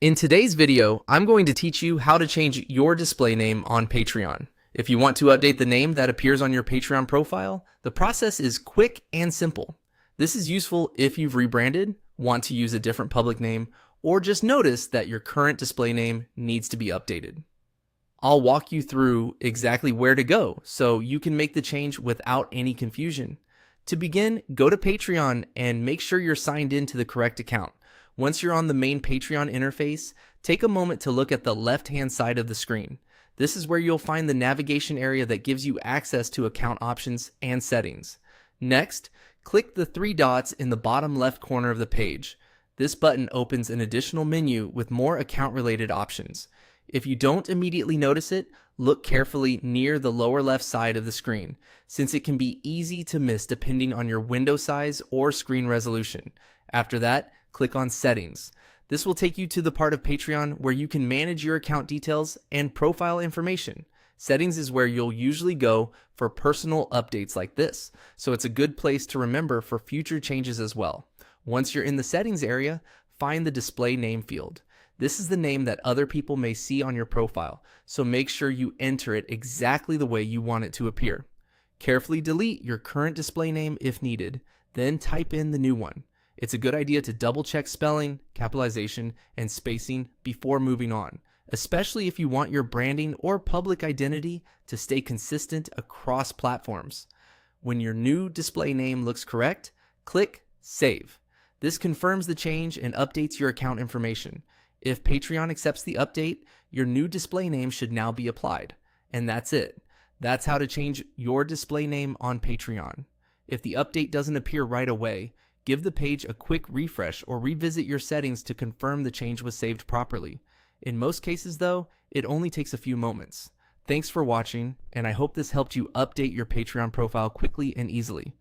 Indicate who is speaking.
Speaker 1: In today's video, I'm going to teach you how to change your display name on Patreon. If you want to update the name that appears on your Patreon profile, the process is quick and simple. This is useful if you've rebranded, want to use a different public name, or just notice that your current display name needs to be updated. I'll walk you through exactly where to go so you can make the change without any confusion. To begin, go to Patreon and make sure you're signed in to the correct account. Once you're on the main Patreon interface, take a moment to look at the left-hand side of the screen. This is where you'll find the navigation area that gives you access to account options and settings. Next, click the three dots in the bottom left corner of the page. This button opens an additional menu with more account-related options. If you don't immediately notice it, look carefully near the lower left side of the screen, since it can be easy to miss depending on your window size or screen resolution. After that, click on Settings. This will take you to the part of Patreon where you can manage your account details and profile information. Settings is where you'll usually go for personal updates like this, so it's a good place to remember for future changes as well. Once you're in the Settings area, find the Display Name field. This is the name that other people may see on your profile, so make sure you enter it exactly the way you want it to appear. Carefully delete your current display name if needed, then type in the new one. It's a good idea to double check spelling, capitalization, and spacing before moving on, especially if you want your branding or public identity to stay consistent across platforms. When your new display name looks correct, click Save. This confirms the change and updates your account information. If Patreon accepts the update, your new display name should now be applied. And that's it. That's how to change your display name on Patreon. If the update doesn't appear right away, give the page a quick refresh or revisit your settings to confirm the change was saved properly. In most cases though, it only takes a few moments. Thanks for watching, and I hope this helped you update your Patreon profile quickly and easily.